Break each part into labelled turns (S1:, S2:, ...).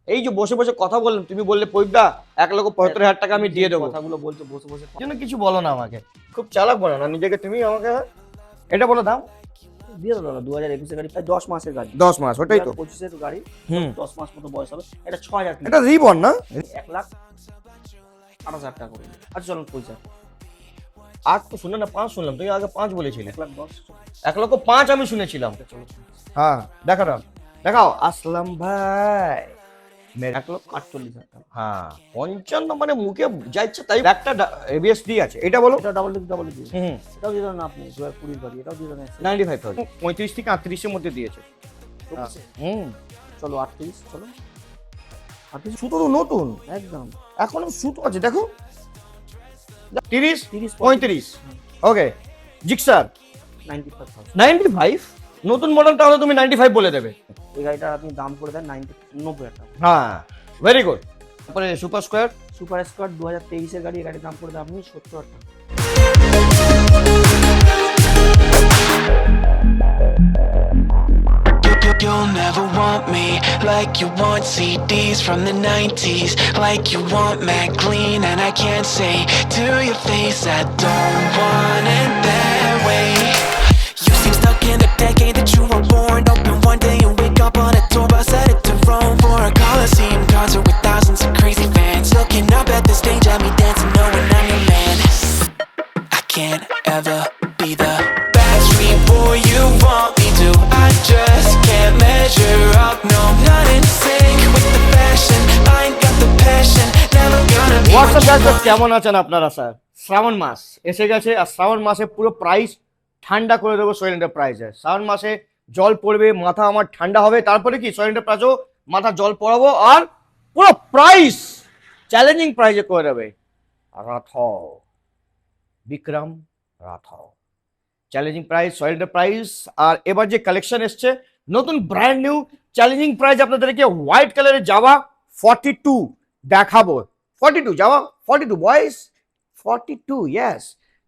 S1: এই যে বসে বসে কথা বললাম, তুমি বললে পৈবদা 1,75,000 টাকা আমি দিয়ে দেবো।
S2: কথাগুলো বলছো বসে বসে
S1: যেন কিছু বলো না আমাকে, খুব চালাক বলো না নিজেকে তুমি আমাকে। এটা বলো দাম।
S2: দিয়ে দাও দাদা, 2021 গাড়ি, প্রায় 10 মাসের গাড়ি।
S1: 10 মাস, ওটাই তো।
S2: 25 গাড়ি,
S1: হুম।
S2: 10 মাস মতো বয়স হবে। এটা 6,000
S1: এটা রিবন না?
S2: 1,28,000 টাকা করে। আচ্ছা চলুন পয়সা
S1: 8 তো শুনলে না, 5 শুনলাম, তুমি আগে 5 বলেছিলে।
S2: 1,10,000।
S1: 1,05,000 আমি শুনেছিলাম।
S2: চলো
S1: হ্যাঁ দেখাও দাও, দেখাও আসলাম ভাই।
S2: 1,48,000 টাকা।
S1: হ্যাঁ 55 মানে মুখে যা ইচ্ছা তাই। একটা এবিএস ডি আছে, এটা বলো।
S2: এটা ডাবল ডিপ।
S1: হুম।
S2: এটাও দিয়ে দেন আপনি, 2020 গাড়ি, এটাও দিয়ে দেন।
S1: 95,000, 35 থেকে 38 এর মধ্যে দিয়েছে। হুম।
S2: চলো 38, চলো 38
S1: সুতো তো নতুন
S2: একদম।
S1: এখনো সুতো আছে দেখো। 30
S2: 30
S1: 35। ওকে জিক্সার
S2: 95,000।
S1: 95 নতুন মডেল, তাহলে তুমি 95 বলে দেবে।
S2: এই গাড়িটা আপনি দাম করে দেন 90,000 টাকা।
S1: হ্যাঁ ভেরি গুড। তারপরে সুপার স্কোয়ার।
S2: সুপার স্কোয়ার 2023 এর গাড়ি, এই গাড়ির দাম করে দেন আপনি 70,000 টাকা।
S3: You'll never want me like you want CDs from the 90s, like you want Mac Clean, and I can't say to your face I don't want it that way. You seem stuck in the decade that you were born. Open one day and wake up on a tour bus headed to Rome for a Coliseum concert with thousands of crazy fans. Looking up at the stage at me dancing, knowing I'm your man. I can't ever be the Backstreet boy you want me to. I just can't measure up, no, not in sync with the fashion. I ain't got the passion, never gonna be what
S1: WhatsApp
S3: you
S1: guys
S3: want.
S1: কেমন আছেন আপনারা sir? শ্রাবণ মাস এসে গেছে, আর শ্রাবণ মাসে পুরো price ঠান্ডা করে দেবো সোহেল এন্টারপ্রাইজে। শ্রাবণ মাসে জল পড়বে, মাথা আমার ঠান্ডা হবে, তারপরে কি সোহেল এন্টারপ্রাইজও মাথা জল পড়াবো, আর পুরো প্রাইস চ্যালেঞ্জিং প্রাইজে করে দেবে। Rathod Vikram Rathod challenging price Sohel enterprise. আর এবার যে কালেকশন এসছে নতুন ব্র্যান্ড নিউ চ্যালেঞ্জিং প্রাইস, আপনাদেরকে হোয়াইট কালারের জাভা 42 দেখাবো। 42 যাওয়া 42 বয়েস 42 ইয়েস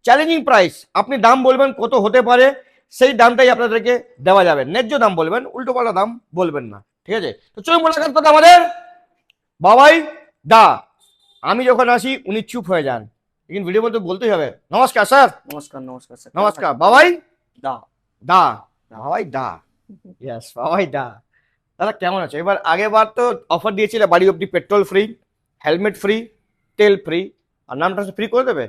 S1: চ্যালেঞ্জিং প্রাইস। আপনি দাম বলবেন কত হতে পারে, সেই দামটাই আপনাদেরকে দেওয়া যাবে। ন্যায্য দাম বলবেন, উল্টো পাল্টা দাম বলবেন না, ঠিক আছে? তো চলুন মোলাকাত কথা আমাদের বাবাই দা। আমি যখন আসি উনি চুপ হয়ে যান, কিন্তু ভিডিও বলতে বলতেই হবে নমস্কার স্যার।
S2: নমস্কার নমস্কার স্যার।
S1: নমস্কার বাবাই
S2: দা
S1: দা। বাবাই দা, ইয়েস বাবাই দা। দাদা কেমন আছে? এবার আগেবার তো অফার দিয়েছিল বাড়ি অব্দি পেট্রোল ফ্রি, হেলমেট ফ্রি, তেল ফ্রি, আর নামটা ফ্রি করে দেবে।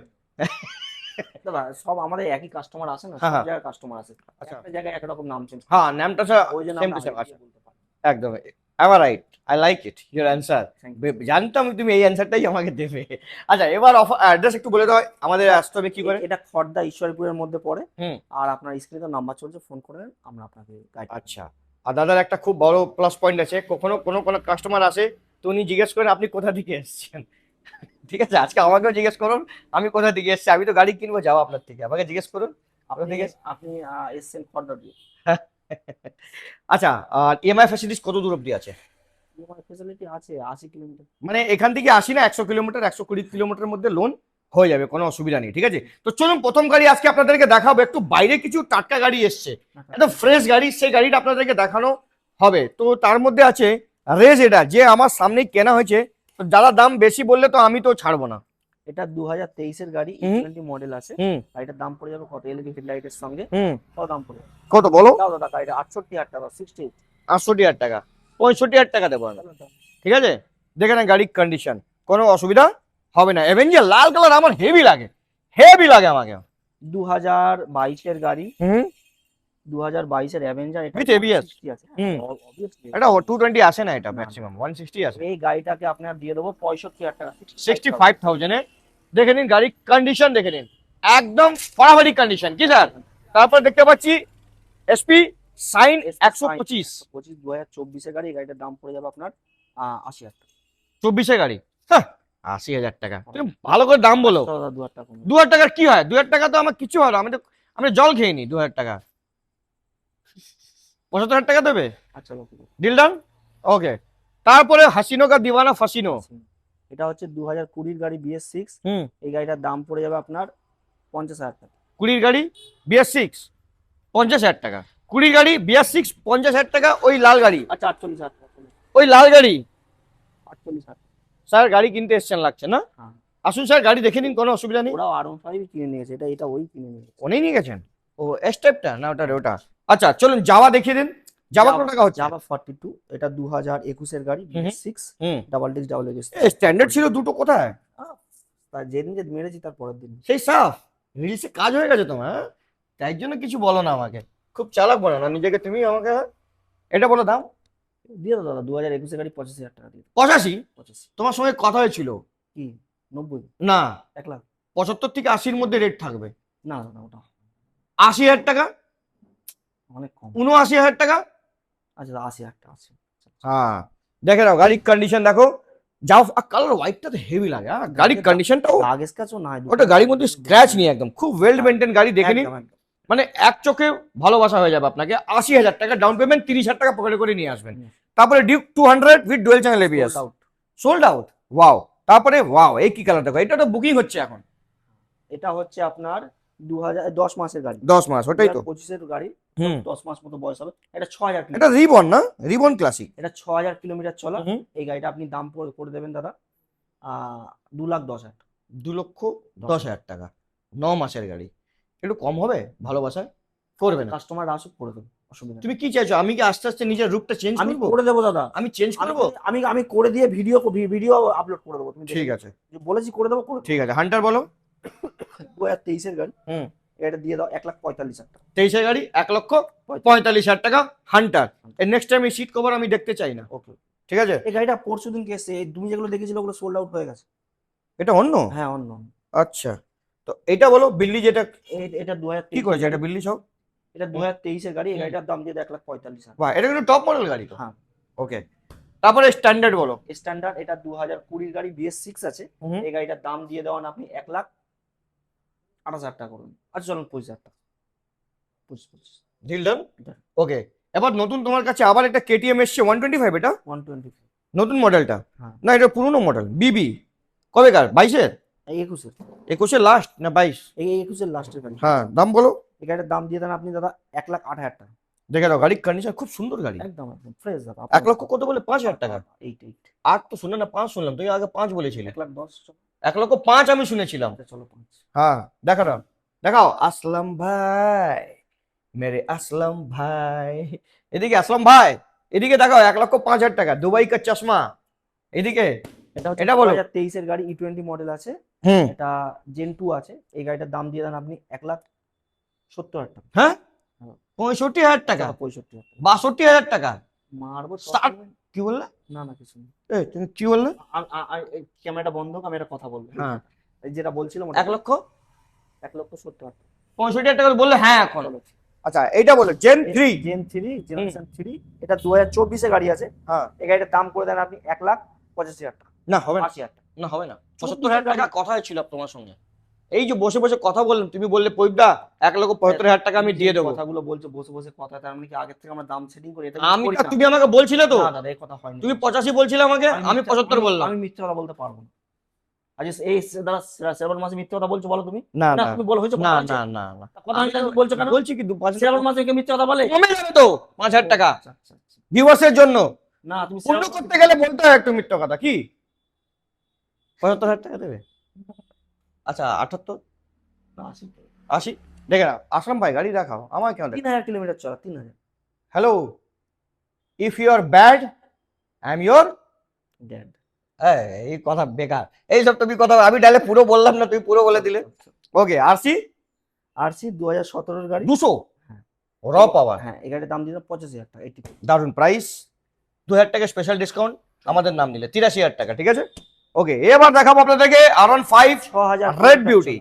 S2: দাদা সব আমাদের একই কাস্টমার আছে না,
S1: হ্যাঁ,
S2: সব
S1: হ্যাঁ।
S2: জায়গায় কাস্টমার আছে,
S1: আচ্ছা।
S2: একটা জায়গায় একরকম নাম চেঞ্জ।
S1: হ্যাঁ নামটা
S2: ওই জন্য
S1: সেম
S2: আমরা
S1: টু সেম।
S2: আগে
S1: আচ্ছা
S2: বলতে পারি।
S1: একদম ever right, I like it your answer.
S2: Thank you.
S1: জানতাম তুমি এই অ্যান্সারটাই আমাকে দেবে। আচ্ছা এবার অফার অ্যাড্রেস একটু বলে দাও, আমাদের আসতে হবে কি করে?
S2: এটা খড়দা ঈশ্বরপুরের মধ্যে পড়ে।
S1: হুম।
S2: আর আপনার স্ক্রিনে নাম্বার চলছে, ফোন করে দেন, আমরা আপনাকে গাইড।
S1: আচ্ছা, আর দাদার একটা খুব বড় প্লাস পয়েন্ট আছে, কখনো কোনো কাস্টমার আসে তো উনি জিজ্ঞেস করেন আপনি কোথা থেকে এসেছেন। ঠিক আছে, আজকে আমাকেও জিজ্ঞেস করুন আমি কোথা থেকে এসেছি, আমি তো গাড়ি কিনবো যাবো আপনার থেকে, আমাকে জিজ্ঞেস করুন আপনার থেকে।
S2: আপনি এসছেন খড়দা দিয়ে।
S1: আচ্ছা, আর ইএমআই ফ্যাসিলিটিস কত দূর অব্দি আছে?
S2: ইএমআই ফ্যাসিলিটি আছে 80 কিলোমিটার।
S1: মানে এখান থেকে আসি না 100 কিলোমিটার, 120 কিলোমিটারের মধ্যে লোন হয়ে যাবে, কোনো অসুবিধা নেই, ঠিক আছে? তো চলুন প্রথম গাড়ি আজকে আপনাদেরকে দেখাবো, একটু বাইরে কিছু টাটকা গাড়ি এসছে, একদম ফ্রেশ গাড়ি, সেই গাড়িটা আপনাদেরকে দেখানো হবে। তো তার মধ্যে আছে রেজ, এটা যে আমার সামনেই কেনা হয়েছে, তো যারা দাম বেশি বললে তো আমি তো ছাড়বো না।
S2: এটা 2023 এর গাড়ি,
S1: হুম।
S2: E20 মডেল আছে।
S1: হুম
S2: গাড়িটার দাম পড়ে যাবে কত? এলইডি হেডলাইটের সঙ্গে
S1: হুম
S2: কত দাম পড়ে?
S1: কত বলো?
S2: দাও দাদা, গাড়িটা 68,000 টাকা, 68।
S1: 68,000 টাকা, 65,000 টাকা দেবো আমি, ঠিক আছে? দেখে না গাড়ির কন্ডিশন, কোনো অসুবিধা হবে না। অ্যাভেঞ্জার লাল কালার আমার হেভি লাগে, হেভি লাগে আমাকে।
S2: 2022 এর গাড়ি,
S1: হুম
S2: 2022 এর অ্যাভেঞ্জার, এটা
S1: With ABS
S2: 160 আছে।
S1: হুম।
S2: Obviously।
S1: এটা 220 আসে না, এটা
S2: না,
S1: ম্যাক্সিমাম 160 আসে।
S2: এই গাড়িটাকে আপনার দিয়ে দেবো 65,000 টাকা,
S1: 65,000 এ দেখে নিন গাড়ির কন্ডিশন, দেখে নিন একদম ফাটাফাটি কন্ডিশন। কি স্যার? তারপর দেখতে পাচ্ছি এসপি সাইন 125
S2: 2024 এর গাড়ি, এই গাড়িটার দাম পড়ে যাবে আপনার 80,000 টাকা।
S1: 24 এর গাড়ি, হ্যাঁ 80,000 টাকা। তুমি ভালো করে দাম বলো।
S2: দাদা 2,000 টাকা কম।
S1: 2,000 টাকার কি হয়? 2,000 টাকা তো আমার কিছু হয় না, আমি জল খেয়ে নি। 2,000 টাকা 75,000 টাকা দেবে,
S2: আচ্ছা ওকে।
S1: Deal done. ওকে, তারপরে হাসিনো কা দিওয়ানা ফাসিনো,
S2: এটা হচ্ছে 2020 এর গাড়ি BS6,
S1: হুম
S2: এই গাড়িটার দাম পড়ে যাবে আপনার 50,000 টাকা।
S1: 20 গাড়ি BS6 50,000 টাকা, 20 গাড়ি BS6 50,000 টাকা। ওই লাল গাড়ি,
S2: আচ্ছা 48,000 টাকা।
S1: ওই লাল গাড়ি
S2: 40,000।
S1: স্যার গাড়ি কিনতে এসছেন লাগছে না?
S2: হ্যাঁ।
S1: আসুন স্যার, গাড়ি দেখে নিন, কোনো অসুবিধা নেই।
S2: ওরাও R15 কিনে নিয়েছে, এটা ওই কিনে নিয়েছে।
S1: উনি নিয়ে গেছেন? ও এস টাইপটা না ওটা ওটা। আচ্ছা চলুন জাভা দেখিয়ে দিন। জাভা কত টাকা হচ্ছে?
S2: জাভা 42, এটা 2021 এর গাড়ি,
S1: হুম,
S2: BS6
S1: হুম।
S2: Double disc double ABS.
S1: Standard ছিল দুটো, কোথায়?
S2: তার যেদিন যে মেরেছি তার পরের দিন।
S1: সেই সাফ রিলসে কাজ হয়ে গেছে তোমার, হ্যাঁ? তাই জন্য কিছু বলো না আমাকে, খুব চালাক বলো না নিজেকে তুমি আমাকে। এটা বলো দাম।
S2: দিয়ে দাও দাদা, 2021 এর গাড়ি 85,000 টাকা দিয়ে দাও।
S1: 85?
S2: 85
S1: তোমার সঙ্গে কথা হয়েছিল।
S2: কি 90?
S1: না,
S2: 1 লাখ?
S1: 75 থেকে 80-র মধ্যে রেট থাকবে।
S2: না দাদা, ওটা
S1: 80,000 টাকা,
S2: অনেক কম।
S1: 79,000 টাকা।
S2: আচ্ছা 80,000 টাকা আছে।
S1: হ্যাঁ দেখে নাও গাড়ির কন্ডিশন দেখো। যাও, কালার হোয়াইটটা তো হেভি লাগে। হ্যাঁ গাড়ির কন্ডিশনটাও,
S2: লাগেজ কাছেও না,
S1: ওটা গাড়ির মধ্যে স্ক্র্যাচ নিয়ে একদম খুব ওয়েল মেনটেন গাড়ি, দেখে নিন।
S2: একদম, একদম।
S1: মানে এক চোখে ভালোবাসা হয়ে যাবে আপনাকে। 80,000 টাকা ডাউন পেমেন্ট, 30,000 টাকা পকেটে করে নিয়ে আসবেন। তারপরে Duke 200 with dual channel ABS,
S2: Sold out।
S1: Sold out. Wow. তারপরে ওয়াও, এই কি কালার দেখো, এটা তো বুকিং হচ্ছে এখন।
S2: এটা হচ্ছে আপনার 2010 মাসের গাড়ি।
S1: 10 মাস, ওটাই তো।
S2: 2025 এর গাড়ি,
S1: হুম।
S2: 10 মাস মতো বয়স হবে। এটা 6,000
S1: এটা
S2: কিলোমিটার।
S1: রিবন না? Ribbon classic.
S2: এটা 6,000 কিলোমিটার চলা।
S1: হুম।
S2: এই গাড়িটা আপনি দাম করে দেবেন দাদা 2,10,000।
S1: 2,10,000 টাকা, 9 মাসের গাড়ি। একটু কম হবে ভালোবাসায়? করবে না?
S2: কাস্টমার আসুক, করে দেবো, অসুবিধা নেই।
S1: তুমি কি চাইছো, আমি কি আস্তে আস্তে নিজের রূপটা চেঞ্জ
S2: আমি
S1: করবো?
S2: করে দেবো দাদা,
S1: আমি চেঞ্জ করবো?
S2: আমি আমি করে দিয়ে ভিডিও আপলোড করে দেবো। তুমি
S1: ঠিক আছে,
S2: বলেছি করে দেবো, করে
S1: ঠিক আছে। হান্টার বলো।
S2: 2023 এর গাড়ি।
S1: হুম।
S2: এটা দিয়ে দাও 1,45,000 টাকা।
S1: 23-এর গাড়ি 1,45,000 টাকা, হান্টার। এর নেক্সট টাইম এই সিট কভার আমি দেখতে চাই না,
S2: ওকে।
S1: ঠিক আছে?
S2: এই গাড়িটা পরশু দিন এসছে, তুমি যেগুলো দেখেছিলে ওগুলো সোল্ড আউট হয়ে গেছে।
S1: এটা অন্য?
S2: হ্যাঁ, অন্য।
S1: আচ্ছা, তো এটা বলো বিল্লি যেটা
S2: এটা
S1: কি
S2: 2023
S1: করেছে, এটা বিল্লি সব?
S2: এটা 2023 এর গাড়ি। এই গাড়িটার দাম দিয়ে 1,45,000।
S1: বাহ, এটা কিন্তু টপ মডেল গাড়ি তো।
S2: হ্যাঁ।
S1: ওকে, তারপরে স্ট্যান্ডার্ড বলো।
S2: স্ট্যান্ডার্ড এটা 2020 গাড়ি, BS6 আছে।
S1: হুম।
S2: এই গাড়িটার দাম দিয়ে দেওয়ান আপনি 1,28,000 টাকা করুন। আচ্ছা চলুন 25,000 টাকা। 25।
S1: Deal done.
S2: Done।
S1: ওকে, এবার নতুন তোমার কাছে আবার একটা কেটিএম এসছে 125, এটা
S2: 120।
S1: নতুন মডেলটা?
S2: হ্যাঁ।
S1: না, এটা পুরনো মডেল। বিবি কবেকার? 22-এর?
S2: এই 21 এর।
S1: 21-এর লাস্ট না 22?
S2: এই 21 এর লাস্টের গাড়ি।
S1: হ্যাঁ, দাম বলো।
S2: এই গাড়িটার দাম দিয়ে দেন আপনি দাদা 1,08,000 টাকা।
S1: দেখে দাও, গাড়ির কন্ডিশন খুব সুন্দর গাড়ি।
S2: একদম একদম ফ্রেশ দাদা।
S1: 1 লক্ষ কত বলে? 5,000 টাকা।
S2: 8।
S1: 8 তো শুনে না, 5 শুনলাম, তুই আগে 5 বলেছিলে।
S2: 1,10,000।
S1: 1,05,000 আমি শুনেছিলাম।
S2: চলো 5।
S1: হ্যাঁ দেখাও, দেখাও। আসলাম ভাই, মেরে আসলাম ভাই, এদিকে আসলাম ভাই, এদিকে দেখাও। 1,05,000 টাকা, দুবাই কা চশমা। এদিকে
S2: এটা হচ্ছে
S1: এটা বলো।
S2: 2023 এর গাড়ি, E20 মডেল আছে।
S1: হুম।
S2: এটা Gen 2 আছে। এই গাড়িটার দাম দিয়ে দেন আপনি 1,70,000 টাকা।
S1: হ্যাঁ,
S2: হ্যাঁ।
S1: 65,000 টাকা,
S2: 65,000 টাকা।
S1: 62,000 টাকা।
S2: মারবো
S1: Start। কি বললে?
S2: না না কিছু না।
S1: এই তুমি কি বললে?
S2: ক্যামেরাটা বন্ধ হোক, আমি একটা কথা বলবো।
S1: হ্যাঁ,
S2: এই যেটা বলছিলাম
S1: 1,70,000
S2: 1,70,000।
S1: 65,000 টাকা বললে হ্যাঁ এখন।
S2: চলো।
S1: আচ্ছা এইটা বলো, জেন 3।
S2: Gen 3 generation 3। এটা 2024 এর গাড়ি আছে।
S1: হ্যাঁ।
S2: এই গাড়িটার দাম করে দেন আপনি 1,85,000 টাকা।
S1: না হবে না,
S2: 80,000 টাকা।
S1: না হবে না।
S2: 74,000
S1: 75,000 টাকা কথা হয়েছিল তোমার সঙ্গে। এই যে বসে বসে কথা বললাম, তুমি বললে পৈবদা 1,75,000 টাকা আমি দিয়ে দেবো।
S2: কথাগুলো বলছো বসে বসে কথা, তার মানে কি আগের থেকে আমরা দাম সেটিং করি? এটা
S1: আমি
S2: করি না।
S1: তুমি আমাকে বলছিলে তো,
S2: না দাদা, এই কথা হয়নি।
S1: তুমি 85 বলছিলে আমাকে, আমি 75 বললাম।
S2: আমি মিথ্যা কথা বলতে পারবো না। আজ এই দাদা শ্রাবণ মাসে মিথ্যা কথা বলছো বলো তুমি?
S1: না
S2: না
S1: না
S2: তুমি বলো, হয়েছে
S1: না
S2: কথা হয়েছে?
S1: না না না,
S2: কথা হয়েছে তুমি বলছো কেন?
S1: বলছি কি
S2: শ্রাবণ মাসে কে মিথ্যা কথা বলে?
S1: কমে যাবে তো 5,000 টাকা
S2: আচ্ছা, আচ্ছা, আচ্ছা।
S1: ভিউয়ার্সের জন্য।
S2: না তুমি
S1: পূর্ণ
S2: শ্রাবণ
S1: করতে গেলে বলতে হয় একটু মিথ্যা কথা। কি 75,000 টাকা দেবে? আচ্ছা 78,
S2: না, 80।
S1: 80। দেখে নাও আসলাম ভাই, গাড়ি দেখাও আমার কেন।
S2: 3,000 কিলোমিটার চলা, 3,000।
S1: Hello, if you are bad I am your.
S2: Dad.
S1: এই কথা বেকার, এইসব তুমি কথা আমি ডাইলে পুরো বললাম না, তুমি পুরো বলে দিলে। ওকে, আরসি
S2: আরসি 2017 এর গাড়ি।
S1: 200
S2: হ্যাঁ।
S1: র পাওয়ার।
S2: হ্যাঁ, এই গাড়ির দাম দিয়ে 85,000 টাকা। 80।
S1: দারুন প্রাইস, 2,000 টাকা স্পেশাল ডিসকাউন্ট আমাদের নাম নিলে 83,000 টাকা, ঠিক আছে? ওকে, এবার দেখাবো আপনাদেরকে R15
S2: 6,000
S1: রেড বিউটি।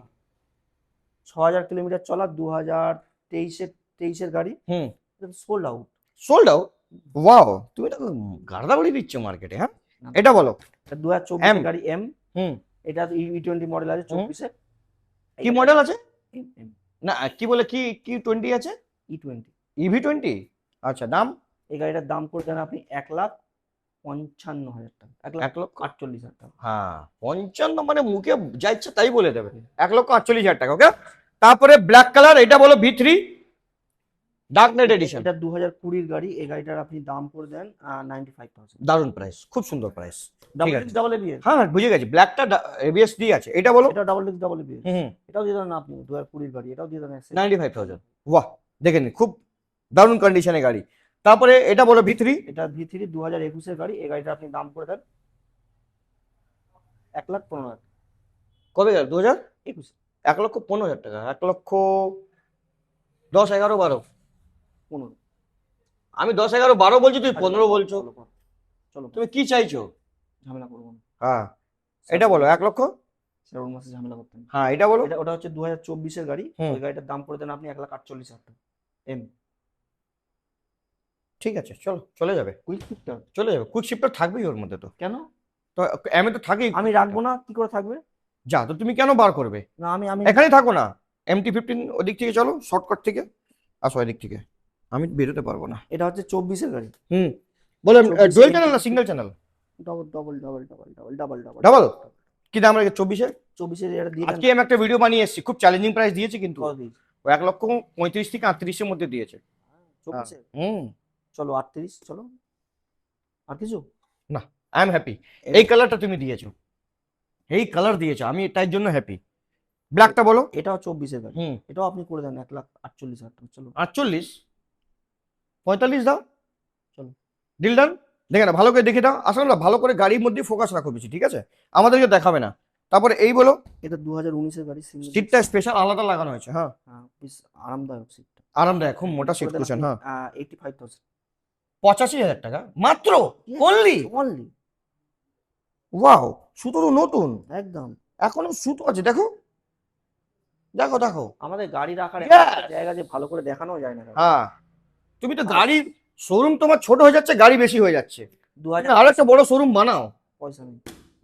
S2: 6,000 কিলোমিটার চলা, 2023 এর গাড়ি।
S1: হুম।
S2: Sold out.
S1: Sold out. Wow, তুমি এটা গাড়দা বলে দিচ্ছ মার্কেটে। হ্যাঁ, এটা বলো।
S2: 2024
S1: M।
S2: এর গাড়ি এম।
S1: হুম।
S2: এটা E20 মডেল আছে 24 এর।
S1: কি মডেল আছে?
S2: M।
S1: না কি বলে, কি কি 20 আছে?
S2: E20।
S1: EV20। আচ্ছা, দাম?
S2: এই গাড়িটার দাম করে দেন আপনি 1,55,000 টাকা। 1,48,000 টাকা।
S1: হ্যাঁ, 55 মানে মুখে যা ইচ্ছা তাই বলে দেবে। 1,48,000 টাকা। ওকে, তারপরে ব্ল্যাক কালার, এটা বলো V3। ডার্ক নাইট এডিশন,
S2: এটা 2020 গাড়ি, এই গাড়িটার আপনি দাম করে দেন 95,000।
S1: দারুণ প্রাইস, খুব সুন্দর প্রাইস।
S2: ডাবল
S1: আছে।
S2: ডিস্ক ডাবল এবিএস,
S1: হ্যাঁ হ্যাঁ, বুঝে গেছি, ব্ল্যাকটা এবিএস দিয়ে আছে। এটা বলো।
S2: এটা ডাবল ডিস্ক ডাবল এবিএস,
S1: হুম,
S2: এটাও দিয়ে দেন আপনি 2020 গাড়ি, এটাও দিয়ে দেন
S1: 95,000। বাহ, দেখে নিন, খুব দারুণ কন্ডিশনে গাড়ি। তারপরে এটা বলো V3।
S2: এটা V3 2021 এর গাড়ি, এই গাড়িটা আপনি দাম করে দেন 1,15,000।
S1: কবে গেল?
S2: 21
S1: 1,15,000 টাকা, 1,10,000 11 12।
S2: 15।
S1: আমি 10 11 12 বলছি, তুই 15 বলছো।
S2: চলো কর। চলো
S1: তুমি কি চাইছো?
S2: ঝামেলা করবো না,
S1: হ্যাঁ, এটা বলো 1 লক্ষ।
S2: শ্রাবণ মাসে ঝামেলা করতে না।
S1: হ্যাঁ, এটা বলো।
S2: এটা ওটা হচ্ছে 2024 এর গাড়ি,
S1: হুম।
S2: ওই গাড়িটার দাম করে দেন আপনি 1,48,000 টাকা। এম
S1: ঠিক আছে, চলো, চলে যাবে,
S2: কুইক ফিল্টার
S1: চলে যাবে। কুইক শিফটার থাকবেই ওর মধ্যে তো।
S2: কেন?
S1: তো এমএ তো থাকেই।
S2: আমি রাখবো না, কি করে থাকবে?
S1: যা, তো তুমি কেন বার করবে?
S2: না আমি আমি
S1: এখানেই থাকো না। MT-15 ওদিক থেকে চলো, শর্টকাট থেকে আসো এদিক থেকে, আমি বেরোতে পারবো না।
S2: এটা হচ্ছে 24 এর গাড়ি,
S1: হুম, বলো।
S2: 24
S1: ডুয়েল চ্যানেল না single channel?
S2: Double double double double double double double
S1: double? কি দাম রেখে 24-এর?
S2: 24 এর এটা দিয়ে দেন।
S1: আজকে আমি একটা ভিডিও বানিয়ে এসেছি, খুব চ্যালেঞ্জিং প্রাইস দিয়েছি কিন্তু।
S2: কত দিয়েছে?
S1: ও 1,35,000 থেকে 38-এর মধ্যে দিয়েছে।
S2: 24 এর?
S1: হুম,
S2: চলো 38, চলো আর কিছু।
S1: না, আই এম হ্যাপি। এই কালারটা তুমি দিয়েছো, এই কালার দিয়েছো, আমি তাই জন্য হ্যাপি। ব্ল্যাকটা বলো।
S2: এটাও 24 এর গাড়ি,
S1: হুম,
S2: এটাও আপনি করে দেন 1,48,000 টাকা। চলো
S1: 48 45 দাও,
S2: চলো।
S1: Deal done. দেখে না, ভালো করে দেখে দাও। আসলে না, ভালো করে গাড়ির মধ্যে ফোকাস রাখো বেশি, ঠিক আছে? আমাদেরকে দেখাবে না। তারপরে এই বলো।
S2: এটা 2019 এর গাড়ি, সিঙ্গেল
S1: সিটটা স্পেশাল আলাদা লাগানো হয়েছে। হ্যাঁ,
S2: হ্যাঁ, বেশ আরামদায়ক সিটটা।
S1: আরামদায়ক, খুব মোটা সিট কুশন। হ্যাঁ,
S2: 85,000
S1: 85,000 টাকা মাত্র, অনলি।
S2: অনলি,
S1: ওয়াও, সুতো তো নতুন,
S2: একদম।
S1: এখনো সুতো আছে, দেখো দেখো দেখো।
S2: আমাদের গাড়ি রাখার
S1: Yes!
S2: একটা জায়গা যে ভালো করে দেখানো যায় না।
S1: হ্যাঁ, তুমি তো গাড়ির শোরুম তোমার ছোট হয়ে যাচ্ছে, গাড়ি বেশি হয়ে যাচ্ছে।
S2: 2000
S1: আরো একটা বড় শোরুম বানাও।
S2: পয়সা নেই।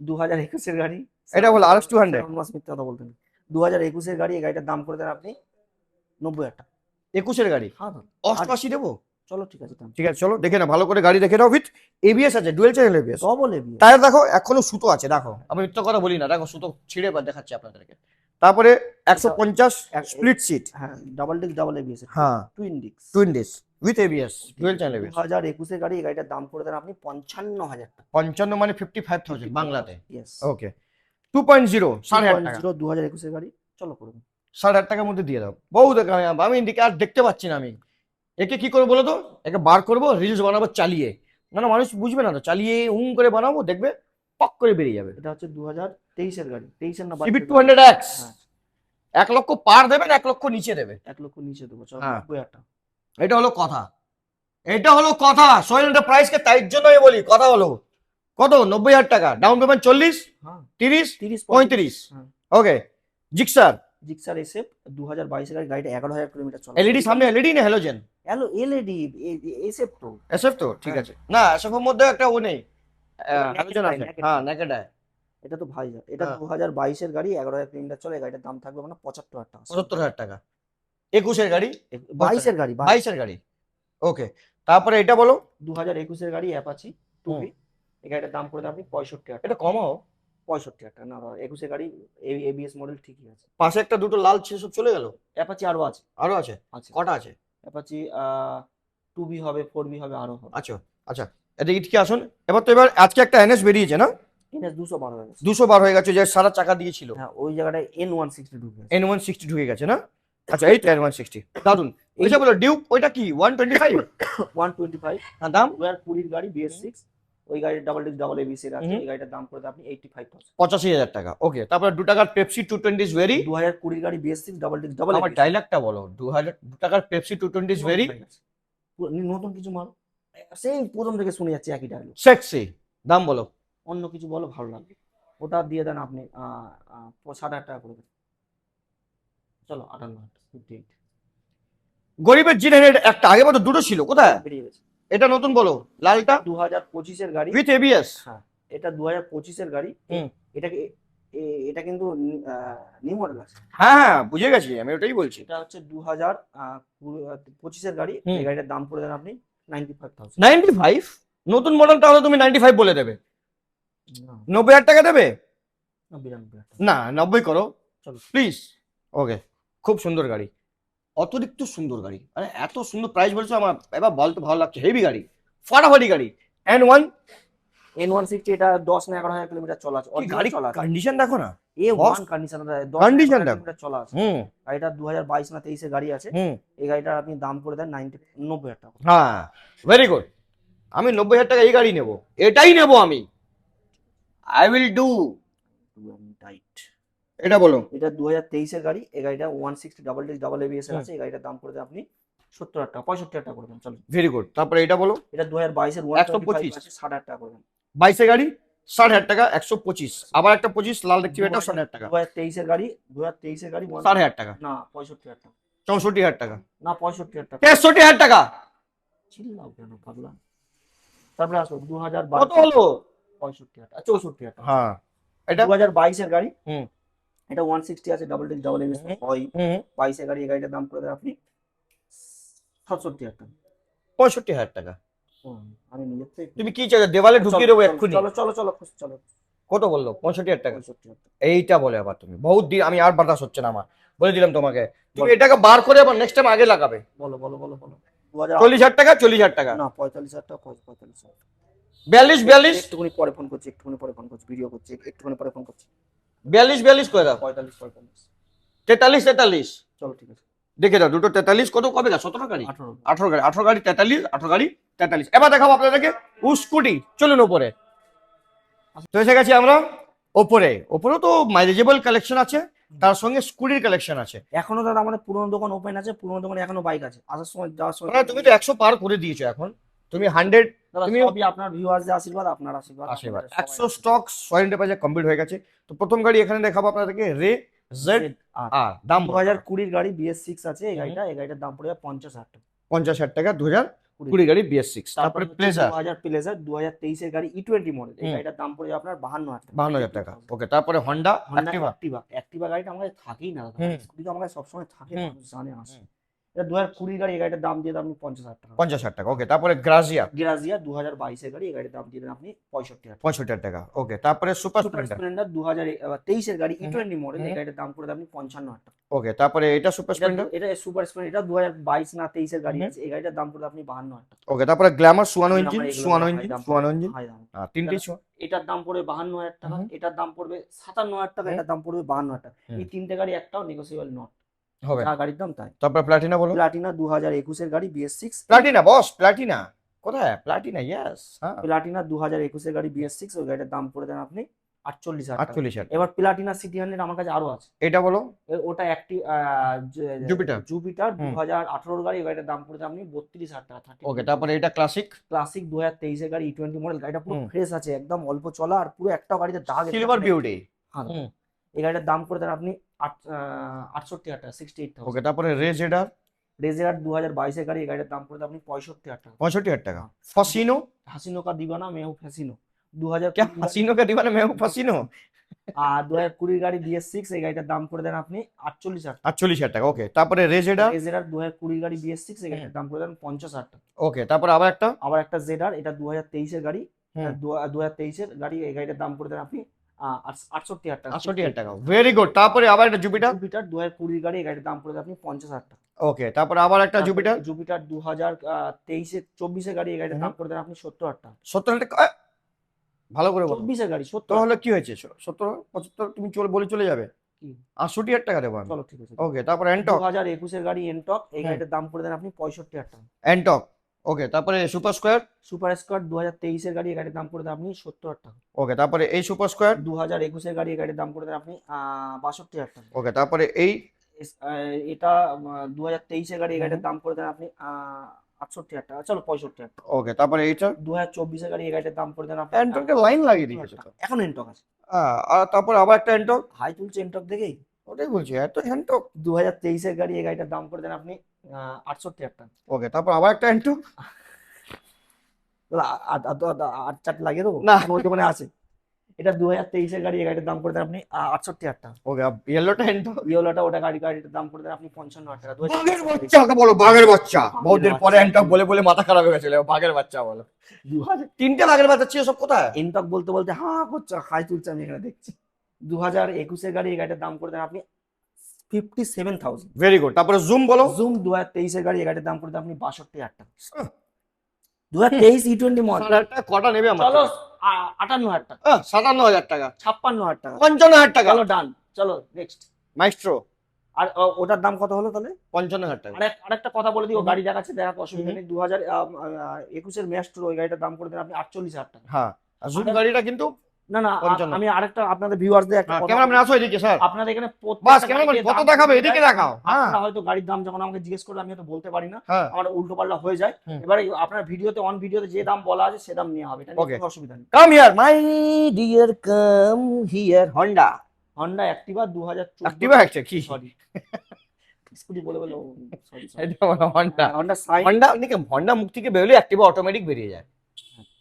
S2: 2021 এর গাড়ি,
S1: এটা বলো RS200।
S2: শ্রাবণ মাস মিথ্যা কথা বলতেন। 2021 এর গাড়ি, এই গাড়িটার দাম করে দেন আপনি 90,000 টাকা।
S1: 21-এর গাড়ি
S2: হ্যাঁ দাদা,
S1: 88 দেবো।
S2: চলো ঠিক আছে দাম।
S1: ঠিক আছে, চলো দেখে না, ভালো করে গাড়ি দেখে নাও। উইথ এবিএস আছে, dual channel ABS.
S2: Double ABS,
S1: tyre দেখো, এখনো সুতো আছে, দেখো, আমি মিথ্যা কথা বলি না, দেখো সুতো ছিঁড়ে বা দেখাচ্ছি আপনাদেরকে। তারপরে 150 স্প্লিট সিট।
S2: হ্যাঁ ডাবল ডিস্ক ডাবল এবিএস,
S1: হ্যাঁ,
S2: twin disc,
S1: twin disc with ABS, dual channel ABS.
S2: 2021 এর গাড়ি, এই গাড়িটার দাম করে দেন আপনি 55,000 টাকা।
S1: 55 মানে 55,000 বাংলাতে।
S2: ইয়েস,
S1: ওকে, 2.0 8,500 টাকা।
S2: 2021 এর গাড়ি, চলো করে দেন।
S1: 8,500 টাকার মধ্যে দিয়ে দাও। বহু দেখা, আমি আর দেখতে পাচ্ছি না। আমি একে কি করবো বলো তো? একে বার করবো, রিলস বানাবো চালিয়ে। না না, মানুষ বুঝবে না তো, চালিয়ে করে বানাবো, দেখবে পক করে বেরিয়ে যাবে।
S2: এটা হচ্ছে 2023 এর গাড়ি, 23 এর না
S1: CB
S2: 22
S1: 200X।
S2: হ্যাঁ,
S1: 1 লক্ষ পার দেবেন, 1 লক্ষ নিচে দেবে।
S2: 1 লক্ষ নিচে দেবো, চলো
S1: হ্যাঁ।
S2: 90,000 টাকা।
S1: এটা হলো কথা, এটা হলো কথা। সোহেল এন্টারপ্রাইজকে তাই জন্য আমি বলি, কথা হলো কত? 90,000 টাকা ডাউন পেমেন্ট, 40
S2: হ্যাঁ
S1: 30
S2: 30
S1: 35।
S2: হ্যাঁ।
S1: ওকে, জিক্সার
S2: জিক্সার SF 2022 এর গাড়ি, গাড়িটা 11,000 কিলোমিটার চলে।
S1: এলইডি সামনে, এলইডি না হ্যালোজেন?
S2: হ্যালো এলইডি SF তো।
S1: এসএফ তো, ঠিক
S2: হ্যাঁ।
S1: আছে। না, এসএফ এর মধ্যে একটা ও নেই, হ্যালোজেন আছে।
S2: naked
S1: হ্যাঁ, নেকেড আই।
S2: এটা তো ভাই, এটা
S1: হ্যাঁ।
S2: 2022 এর গাড়ি, 11,000 কিলোমিটার চলে, গাড়িটার দাম থাকবে মানে 75,000 টাকা।
S1: 75,000 টাকা। 21-এর গাড়ি,
S2: 22 এর গাড়ি,
S1: 22-এর গাড়ি। ওকে, তারপরে এটা বলো।
S2: 2021 এর গাড়ি, অ্যাপাচি 2B, এই গাড়িটার দাম করে দেন আপনি 65,000 টাকা।
S1: এটা কমাও।
S2: 65,000 টাকা না, 21 এর গাড়ি, ABS মডেল ঠিকই আছে।
S1: পাশে একটা দুটো লাল ছিল, সব চলে গেল।
S2: অ্যাপাচি আরো আছে,
S1: আরো আছে? কটা আছে?
S2: অ্যাপাচি 2B হবে, 4B হবে, আরো হবে।
S1: আচ্ছা আচ্ছা, এদিকে আসুন। এবার তো আজকে একটা এনএস বেরিয়েছে না?
S2: NS 212 হয়ে গেছে।
S1: 212 হয়ে গেছে, যে সারা চাকা দিয়েছিল।
S2: হ্যাঁ, ওই জায়গাটায় N160 ঢুকে গেছে।
S1: N160 ঢুকে গেছে না? আচ্ছা, এই তো N160, দারুন। ওইটা বলো ডিউক, ওইটা কি 125?
S2: 125,
S1: হ্যাঁ, দাম
S2: 2020 গাড়ি, BS6, ওই গাড়ির ডাবল ডিস্ক ডাবল এবিসি এর আছে,
S1: হুম।
S2: এই গাড়িটার দাম করে দেন আপনি 85,000।
S1: 85,000 টাকা। ওকে, তারপর 2 টাকার পেপসি 220 ভেরি।
S2: 2020 গাড়ি, BS6 ডাবল ডিস্ক ডাবল
S1: আমার ডায়লগটা বলো, 2 টাকার পেপসি 220 ভেরি
S2: নতুন কিছু মারো, সেই প্রথম থেকে শুনে যাচ্ছে একই ডায়লগ।
S1: সেক্সি। দাম বলো।
S2: অন্য কিছু বলো, ভালো লাগবে। ওটা দিয়ে দেন আপনি 60,000 টাকা করে দেন। চলো 58,
S1: গরিবের জিনের একটা, আগে বলো দুটো ছিল, কোথায়?
S2: বেরিয়ে গেছে।
S1: এটা নতুন বলো, লালটা
S2: 2025 এর গাড়ি,
S1: উইথ এবিএস।
S2: হ্যাঁ এটা 2025 এর গাড়ি।
S1: হুম।
S2: এটাকে এটা কিন্তু নিউ মডেল আছে।
S1: হ্যাঁ হ্যাঁ, বুঝে গেছি, আমি ওটাই বলছি।
S2: এটা হচ্ছে 2025 এর গাড়ি,
S1: হুম।
S2: এই গাড়িটার দাম করে দেন আপনি 95,000।
S1: 95? নতুন মডেলটা হলে তুমি 95 বলে দেবে।
S2: না,
S1: 90,000 টাকা দেবে?
S2: 92,000 টাকা।
S1: না, 90 করো
S2: চলো।
S1: প্লিজ। ওকে, খুব সুন্দর গাড়ি। অতিরিক্ত সুন্দর গাড়ি, মানে এত সুন্দর প্রাইস বলছো আমার এবার বলতে ভালো লাগছে, হেভি গাড়ি, ফাটাফাটি গাড়ি। N1
S2: N160 এটা 10 না 11,000 কিলোমিটার চলা আছে,
S1: কি
S2: অরিজিনাল
S1: গাড়ি
S2: চলা আছে।
S1: কন্ডিশন দেখো না।
S2: A1 কন্ডিশন, 10
S1: Condition
S2: না 11,000
S1: দেখো।
S2: কিলোমিটার চলা আছে।
S1: হুম
S2: গাড়িটা 2022 না 23 এর গাড়ি আছে।
S1: হুম
S2: এই গাড়িটার আপনি দাম করে দেন 90,000 টাকা।
S1: হ্যাঁ, ভেরি গুড। আমি 90,000 টাকা এই গাড়ি নেব, এটাই নেব আমি, আই উইল ডু।
S2: টাইট।
S1: এটা বলো।
S2: এটা 2023 এর গাড়ি। এই গাড়িটা 160 ডাবল ডিস্ক ডাবল এবিএস এর আছে। এই গাড়িটার দাম করে দেন আপনি 70,000 টাকা, 65,000 টাকা করে দেন। চলো,
S1: ভেরি গুড। তারপরে এটা বলো।
S2: এটা 2022 এর
S1: 125
S2: 125 আছে, 60,000 টাকা করে দেন।
S1: 22 গাড়ি 60,000 টাকা, 125, আবার একটা 25 লাল দেখছি, এটা 60,000 টাকা,
S2: 2023 এর গাড়ি, 2023 এর গাড়ি
S1: 60,000 টাকা,
S2: না 65,000 টাকা,
S1: 64,000 টাকা,
S2: না 65,000 টাকা।
S1: 63,000 টাকা।
S2: চিল্লাও কেন পাগলা? তারপরে আসো
S1: কত
S2: 2022
S1: হলো?
S2: 65,000 টাকা, 64,000 টাকা।
S1: হ্যাঁ, এটা
S2: 2022 এর গাড়ি।
S1: হুম
S2: এটা 160 আছে, ডাবল ডিস্ক ডাবল এবিএস হয়।
S1: হুম
S2: 22 এর গাড়ি। এই গাড়িটার দাম করে দেন আপনি 67,000 টাকা।
S1: 65,000 টাকা।
S2: আমি নিজের থেকে
S1: তুমি কি চাই, দেওয়ালে ঢুকিয়ে দেবো এক্ষুনি।
S2: চলো চলো চলো চলো।
S1: কত বললো? 65,000 টাকা।
S2: 65,000 টাকা।
S1: এইটা বলে আবার তুমি, বহুত দিন আমি আর বাতাস হচ্ছে না আমার, বলে দিলাম তোমাকে, তুমি
S2: বলো।
S1: এটাকে বার করে আবার নেক্সট টাইম আগে লাগাবে।
S2: বলো বলো বলো বলো। 2000
S1: 40,000 টাকা, 40,000 টাকা,
S2: না 45,000 টাকা, 45,000 টাকা।
S1: 42
S2: একটুখানি পরে ফোন করছি, ভিডিও করছি, একটুখানি পরে ফোন করছি।
S1: 42 করে দাও।
S2: 45।
S1: 43
S2: চলো ঠিক আছে।
S1: দেখে দাও দুটো 43, কত কবে গা 17 গাড়ি,
S2: 18।
S1: 18 গাড়ি, 18 গাড়ি 43, 18 গাড়ি 43। এবার দেখাবো আপনাদেরকে স্কুটি, চলুন ওপরে। তো এসে গেছি আমরা ওপরে। ওপরেও তো মাইলেজেবল কালেকশন আছে, তার সঙ্গে স্কুটির কালেকশন আছে।
S2: এখনো দাদা আমাদের পুরনো দোকান ওপেন আছে, পুরনো দোকানে এখনো বাইক আছে, আসার সময় যাওয়ার সময়।
S1: মানে তুমি তো 100 পার করে দিয়েছো এখন, তুমি 100,
S2: দাদা
S1: তুমি
S2: সবই আপনার ভিউয়ার্সদের আশীর্বাদ, আপনার আশীর্বাদ।
S1: আশীর্বাদ।
S2: আমাদের
S1: 100
S2: সবাই
S1: স্টক সয়েল এন্টারপ্রাইজে কমপ্লিট হয়ে গেছে। তো প্রথম গাড়ি এখানে দেখাবো আপনাদেরকে, রে জেড
S2: আর
S1: আর, দাম
S2: 2020 গাড়ি BS6 আছে। এই
S1: হুম।
S2: গাড়িটা, এই গাড়িটার দাম পড়ে 50,000 টাকা।
S1: 50,000 টাকা, 2020 গাড়ি BS6। তারপরে প্লেজার
S2: 2023 এর গাড়ি E20 মডেল। এই
S1: হুম।
S2: গাড়িটার দাম পড়ে আপনার 52,000 টাকা।
S1: 52,000 টাকা, ওকে। তারপরে হন্ডা অ্যাক্টিভা,
S2: অ্যাক্টিভা গাড়িটা আমাদের থাকেই না দাদা,
S1: হুম।
S2: স্কুটি তো আমাদের সবসময় থাকে,
S1: হুম।
S2: মানুষ জানে আসে। এটা 2020 গাড়ি। এই গাড়িটার দাম দিয়ে দেন আপনি 50,000 টাকা।
S1: 50,000 টাকা, ওকে। তারপরে গ্রাজিয়া
S2: গ্রাজিয়া 2022 এর গাড়ি। এই গাড়ির দাম দিয়ে দেন আপনি 65,000 টাকা।
S1: 65,000 টাকা, ওকে। তারপরে সুপার
S2: সুপার
S1: স্প্লেন্ডার,
S2: স্প্লেন্ডার 2023 এর গাড়ি
S1: হুম।
S2: E20 model. এই
S1: হুম।
S2: গাড়িটার দাম করে দেন আপনি 55,000 টাকা।
S1: ওকে। তারপরে এটা সুপার স্প্লেন্ডার,
S2: এটা সুপার স্প্লেন্ডার, এটা 2022 না 23 এর গাড়ি
S1: হুম।
S2: আছে। এই গাড়িটার দাম করে আপনি 52,000 টাকা।
S1: ওকে। তারপরে গ্ল্যামার সুয়ানো
S2: আমরা
S1: ইঞ্জিন,
S2: এগুলো
S1: সুয়ানো
S2: হাই
S1: ইঞ্জিন,
S2: দাম,
S1: সুয়ানো ইঞ্জিন,
S2: হাই দাম।
S1: তিনটেই
S2: এটার দাম পড়বে 52,000 টাকা,
S1: হুম।
S2: এটার দাম পড়বে 57,000 টাকা,
S1: হুম।
S2: এটার দাম পড়বে 52,000 টাকা।
S1: হুম।
S2: এই তিনটে গাড়ি একটাও নেগোসিয়েবল নট,
S1: হবে।
S2: যা গাড়ির দাম তাই।
S1: তারপরে প্লাটিনা বলো।
S2: প্লাটিনা 2021 এর গাড়ি BS6।
S1: প্লাটিনা বস, প্লাটিনা কোথায়? প্লাটিনা, ইয়েস, হ্যাঁ,
S2: প্লাটিনা 2021 এর গাড়ি BS6। ওই গাড়িটার দাম পড়ে দেন আপনি 48,000 টাকা।
S1: 48,000।
S2: এবার প্লাটিনা সিটি 100 আমার কাছে আরো আছে।
S1: এটা বলো।
S2: ওটা একটি
S1: জুপিটার।
S2: জুপিটার
S1: হুম।
S2: 2018 গাড়ি। এই গাড়িটার দাম পড়ে আপনি 32,000 টাকা।
S1: ওকে। তারপরে এটা ক্লাসিক,
S2: ক্লাসিক 2023 এর গাড়ি E20 মডেল। গাড়িটা পুরো
S1: হুম।
S2: ফ্রেশ আছে, একদম অল্প চলা, আর পুরো একটা গাড়িতে দাগ এসে
S1: সিলভার
S2: আছে।
S1: বিউটি,
S2: হ্যাঁ,
S1: হুম।
S2: এই গাড়িটার দাম করে দেন আপনি 68,000 টাকা, 68,000।
S1: ওকে। তারপরে রেজেডার
S2: রেজেরার 2022 এর গাড়ি। এই গাড়িটার দাম করে দেন আপনি 65,000 টাকা।
S1: 65,000 টাকা। ফসিনো,
S2: হাসিনো কা দিবানা মেহু ফ্যাসিনো
S1: क्या
S2: 2020
S1: हसीनो का दीवाना मैं हूँ फसीनो।
S2: আর 2020 গাড়ি BS6। এই গাড়িটার দাম করে দেন আপনি 48,000 টাকা।
S1: 48,000 টাকা, ওকে। তারপরে রেজেডার,
S2: রেজেরার 2020 গাড়ি BS6। এই গাড়িটার দাম করে দেন 50,000 টাকা।
S1: ওকে। তারপরে আবার একটা,
S2: আবার একটা জেডার, এটা 2023 এর গাড়ি।
S1: হুম।
S2: 2023 এর গাড়ি। এই গাড়িটার দাম করে দেন আপনি 68,000 টাকা।
S1: 68,000 টাকা, ভেরি গুড। তারপরে আবার একটা জুপিটার,
S2: জুপিটার 2020 গাড়ি। এই গাড়ির দাম করে দেন আপনি 50,000 টাকা।
S1: ওকে। তারপরে আবার একটা জুপিটার,
S2: জুপিটার 2023 এর গাড়ি। এই গাড়ির দাম করে দেন আপনি 70,000 টাকা।
S1: 70,000 টাকা, ভালো করে বলো।
S2: 24 এর গাড়ি
S1: তো
S2: 70,000
S1: হলে কি হয়েছে? 70, 75 তুমি বলে চলে যাবে।
S2: কি?
S1: 68,000 টাকা দেবো আমি,
S2: চলো ঠিক আছে।
S1: ওকে। তারপরে এন্টক,
S2: 2021 এর গাড়ি এনটক। এই
S1: হুম।
S2: গাড়িটার দাম করে দেন আপনি 65,000 টাকা।
S1: এন্টক, ওকে। তারপরে সুপার স্কোয়ার,
S2: সুপার স্কোয়ার 2023 এর গাড়ি। এই গাড়ির দাম করে দেন আপনি 70,000 টাকা।
S1: ওকে। তারপরে এই সুপার স্কোয়ার,
S2: 2021 এর গাড়ি। এই গাড়ির দাম করে দেন আপনি 62,000 টাকা।
S1: ওকে। তারপরে এই
S2: এটা 2023 এর গাড়ি। এই গাড়িটার দাম করে দেন আপনি 68,000 টাকা। চলো 65,000 টাকা।
S1: ওকে। তারপরে এইটা
S2: 2024 এর গাড়ি। এই গাড়িটার দাম করে দেন আপনি
S1: এন্টকের লাইন লাগিয়ে দিয়েছে তো।
S2: এখন এনটক আছে।
S1: আর তারপর আবার একটা এন্টক,
S2: হাই তুলছে এনটক দেখেই।
S1: ওটাই বলছি, এত এন্টক।
S2: 2023 এর গাড়ি। এই গাড়িটার দাম করে দেন আপনি 68,000 টাকা।
S1: ওকে। তারপর আবার একটা এন্টক,
S2: আর চারটে লাগিয়ে দেবো
S1: না।
S2: ওই দোকানে আছে। এটা 2023 এর গাড়ি। এই গাড়িটার দাম করে দেন আপনি 68,000 টাকা।
S1: ওকে। ইয়েলোটা এন্টক,
S2: ইয়েলোটা ওটা গাড়িটার দাম করে দেন আপনি 55,000 টাকা।
S1: বাঘের বাচ্চা ওকে বলো, বাঘের বাচ্চা।
S2: বাঘের
S1: বহুত দিন পরে
S2: বাচ্চা।
S1: এন্টক বলে বলে মাথা খারাপ হয়ে গেছিল, বাঘের বাচ্চা বলো।
S2: 2000
S1: তিনটে বাঘের বাচ্চা ছিল, সব কোথায়?
S2: এনটক বলতে বলতে হাই তুলছে আমি এখানে দেখছি। 2021 এর গাড়ি। এই গাড়িটার দাম করে দেন আপনি 57,000।
S1: Very good. তারপরে জুম বলো।
S2: জুম 2023 গাড়ি, এই গাড়ির দাম করে দেন আপনি 62,000 টাকা। 2023 E20 মডেল।
S1: 60,000 টাকা কটা নেবে আমার
S2: চলো
S1: থেকে?
S2: 58,000 টাকা,
S1: 57,000 টাকা,
S2: 56,000 টাকা।
S1: 55,000 টাকা।
S2: চলো ডান, চলো নেক্সট।
S1: মাইস্ট্রো
S2: আর ওটার দাম কত হলো তাহলে?
S1: 55,000 টাকা।
S2: আরেকটা কথা বলে দিই, ও
S1: হুম।
S2: গাড়ি দেখাচ্ছে, দেখা অসুবিধা নেই। 2021 ম্যাস্ট্রো, ওই গাড়িটার দাম করে দেন আপনি 48,000 টাকা।
S1: হ্যাঁ, আর জুম
S2: আরে-
S1: গাড়িটা কিন্তু
S2: না না,
S1: 55,000
S2: আমি আরেকটা আপনাদের ভিউয়ারদের একটা কথা
S1: ক্যামেরাম্যান
S2: বলি।
S1: আসো এদিকে স্যার।
S2: আপনাদের এখানে
S1: বাস
S2: প্রত্যেকটা
S1: ক্যামেরাম্যান
S2: গাড়ির
S1: কত
S2: দাম
S1: দেখাবে,
S2: বলে
S1: এদিকে
S2: দেয়।
S1: দেখাও। হ্যাঁ
S2: আপনারা হয়তো গাড়ির দাম যখন আমাকে জিজ্ঞেস করলে আমি হয়তো বলতে পারি না,
S1: হ্যাঁ
S2: আমার উল্টো পাল্টা হয়ে যায়।
S1: হুম।
S2: এবারে আপনার ভিডিওতে, অন ভিডিওতে যে দাম বলা আছে সে দাম নেওয়া হবে, এটা নিয়ে
S1: Okay.
S2: কোনো অসুবিধা নেই।
S1: Come here my dear, come here. Honda
S2: Honda Activa 2014।
S1: Activa একটা কি?
S2: সরি, স্কুটি বলে বলে সরি।
S1: এটা বলো হন্ডা।
S2: হন্ডা সাইন
S1: হন্ডা এদিকে হন্ডা মুখ থেকে বেরোলে অ্যাক্টিভা অটোমেটিক বেরিয়ে যায়।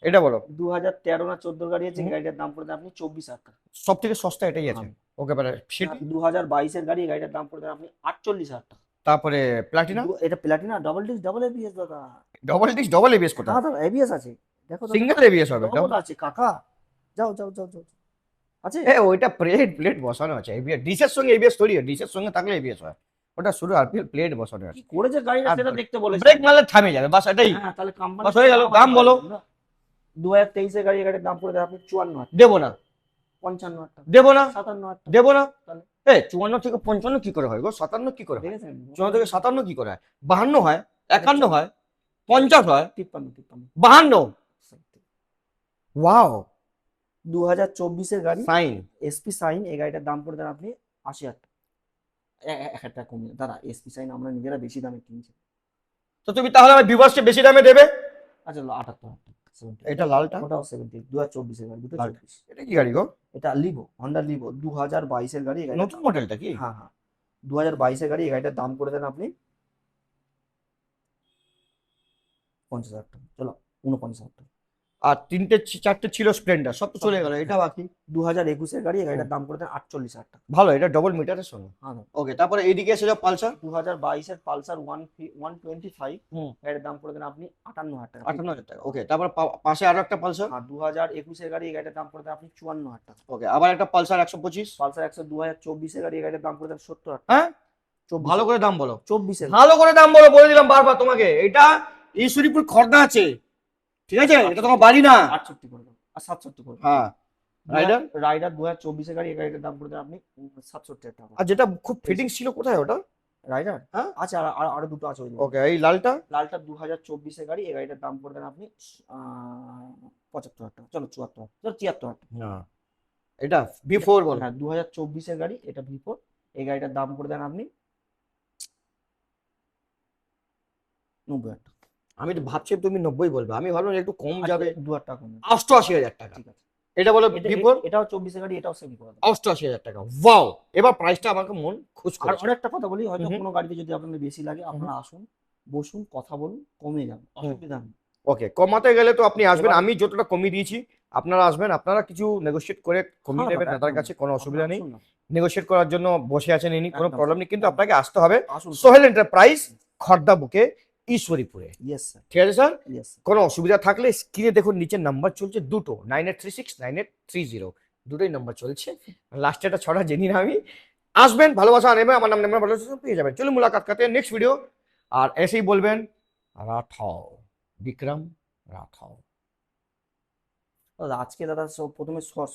S1: এটা বলো।
S2: 2013 না 14 গাড়ি আছে,
S1: হুম।
S2: গাড়িটার দাম পড়ে দেন আপনি 24,000 টাকা।
S1: সব থেকে সস্তা এটাই আছে। ওকে, পরে সিটি,
S2: 2022 এর গাড়ি, গাড়িটার দাম পড়ে দেন আপনি 48,000 টাকা।
S1: তারপরে প্লাটিনা,
S2: এটা Platina double disc, double ABS দাদা।
S1: ডবল ডিস্ক, ডবল এবিএস কোথায়?
S2: দাদা এবিএস আছে, দেখো দাদা।
S1: সিঙ্গেল এবিএস হবে।
S2: ডবল আছে কাকা, যাও যাও যাও যাও, আছে।
S1: এ ওইটা প্লেট বসানো আছে। এবিএস ডিসের সঙ্গে এবিএস তৈরি হয়, ডিসের সঙ্গে থাকলে এবিএস হয়। ওটা শুধু আরপিএল প্লেট বসানো আছে।
S2: কি করেছে গাড়িটা
S1: আর
S2: সেটা দেখতে বলেছে।
S1: ব্রেক মারলে থামে যাবে, বাস এটাই।
S2: হ্যাঁ, তাহলে কোম্পানি
S1: বাস হয়ে গেল। দাম বলো।
S2: 2023 এর গাড়ি, গাড়ির দাম পড়ে দেন আপনি 54,000 টাকা,
S1: দেবো না,
S2: 55,000 টাকা,
S1: দেবো না,
S2: 57,000 টাকা।
S1: দেবো না।
S2: তাহলে?
S1: এ 54 থেকে 55 কি করে হয় গো? 57 কি করে হয়?
S2: দেখেছেন?
S1: 54 থেকে 57 কি করে হয়? 52 হয়, 51 হয়, 50 হয়,
S2: 53।
S1: 52। ওয়াও,
S2: 2024 এর গাড়ি,
S1: ফাইন।
S2: এসপি সাইন, এই গাড়িটার দাম পড়ে দেন আপনি 80,000 টাকা। 1,000 টাকা কমিয়ে দাদা, এসপি সাইন আমরা নিজেরা বেশি দামে কিনছি।
S1: তো তুমি তাহলে আমার ভিউয়ার্সকে বেশি দামে দেবে।
S2: আচ্ছা 78,000 টাকা, 70।
S1: এটা লালটা,
S2: ওটাও 70, 2024 এর গাড়ি, দুটো
S1: লালটা।
S2: 24।
S1: এটা কি গাড়ি গো?
S2: এটা লিভো, হন্ডা লিভো 2022 এর গাড়ি, এই গাড়িটার
S1: নতুন মডেলটা কি?
S2: হ্যাঁ হ্যাঁ 2022 এর গাড়ি, এই গাড়িটার দাম করে দেন আপনি 50,000 টাকা। চলো 49,000 টাকা।
S1: আর চারটে ছিল স্প্লেন্ডার, সব তো চলে গেল, এটা বাকি।
S2: 2021 এর গাড়ি, এই গাড়িটার দাম করে দেন 48,000 টাকা।
S1: ভালো, এটা ডবল মিটারের সঙ্গে।
S2: হ্যাঁ
S1: ওকে, তারপরে এইদিকে এসে যাও পালসার।
S2: 2022 এর পালসার 125,
S1: হুম।
S2: গাড়ির দাম করে দেন আপনি 58,000 টাকা।
S1: 58,000 টাকা। ওকে, তারপর পাশে আরো একটা পালসার।
S2: আর 2021 এর গাড়ি, এই গাড়িটার দাম করে দেন আপনি 54,000 টাকা।
S1: ওকে, আবার একটা পালসার 125।
S2: পালসার 100 2024 এর গাড়ি, এই গাড়িটার দাম করে দেন 70,000 টাকা।
S1: হ্যাঁ,
S2: 24
S1: ভালো করে দাম বলো।
S2: 24 এর
S1: ভালো করে দাম বলো, বলে দিলাম বারবার তোমাকে। এটা ঈশ্বরীপুর খর্দা আছে, ঠিক আছে? এটা তোমার বাড়ি না।
S2: 68 করে দেন, আর 67 করে দেন।
S1: হ্যাঁ, রাইডার।
S2: রাইডার 2024 এর গাড়ি, এই গাড়িটার দাম করে দেন আপনি 67,000 টাকা।
S1: আর যেটা খুব ফিটিংস ছিল কোথায় ওটা?
S2: রাইডার
S1: হ্যাঁ?
S2: আছে, আরো দুটো আছে ওই দিকে।
S1: ওকে, এই লালটা।
S2: লালটা 2024 এর গাড়ি, এই গাড়িটার দাম করে দেন আপনি 75,000 টাকা। চলো 74,000, চলো 73,000 টাকা।
S1: না, এটা বিফোর বলো।
S2: হ্যাঁ 2024 এর গাড়ি, এটা V4, এই গাড়িটার দাম করে দেন আপনি 90,000 টাকা।
S1: আমি তো ভাবছি তুমি 90 বলবে, আমি ভাবলাম একটু কম যাবে।
S2: 2,000 টাকা কমে।
S1: 88,000 টাকা।
S2: ঠিক আছে,
S1: এটা বলো বিফোর।
S2: এটাও 24 এর গাড়ি, এটাও সেম করে দেন।
S1: 88,000 টাকা। ওয়াও, এবার প্রাইসটা আমাকে মন খুশ
S2: আর
S1: করেছে।
S2: আরেকটা কথা বলি, হয়তো
S1: হুম।
S2: কোনো গাড়িতে যদি আপনাদের বেশি লাগে, আপনারা আসুন, বসুন, কথা বলুন, কমে যাবে, অসুবিধা নেই।
S1: ওকে, কমাতে গেলে তো আপনি আসবেন,
S2: এবার-
S1: আমি যতটা কমিয়ে দিয়েছি আপনারা আসবেন, আপনারা কিছু নেগোশিয়েট করে কমিয়ে
S2: হ্যাঁ,
S1: নেবেন,
S2: দাদা,
S1: তাদের
S2: একদম।
S1: কাছে কোনো অসুবিধা নেই।
S2: আসুন না,
S1: নেগোশিয়েট করার জন্য বসে আছেন ইনি, কোনো
S2: একদম।
S1: প্রবলেম নেই, কিন্তু আপনাকে আসতে হবে
S2: আসুন।
S1: সোহেল এন্টারপ্রাইজ, খর্দা বুকে, ঈশ্বরীপুরে।
S2: ইয়েস স্যার,
S1: ঠিক আছে স্যার?
S2: ইয়েস।
S1: কোনো অসুবিধা থাকলে স্ক্রিনে দেখুন, নিচে নাম্বার চলছে দুটো, 9836 9830, দুটোই নাম্বার চলছে। লাস্টে একটা ছড়া জেনি না আমি। আসবেন, ভালোবাসা নেবে, আমার নাম নেবেন, ভালোবাসা পেয়ে যাবেন। চলুন মুলাকাত করতে নেক্সট ভিডিও। আর এসেই বলবেন রাঠাও, বিক্রম রাঠাও।
S2: আজকে দাদা প্রথমে শর্ট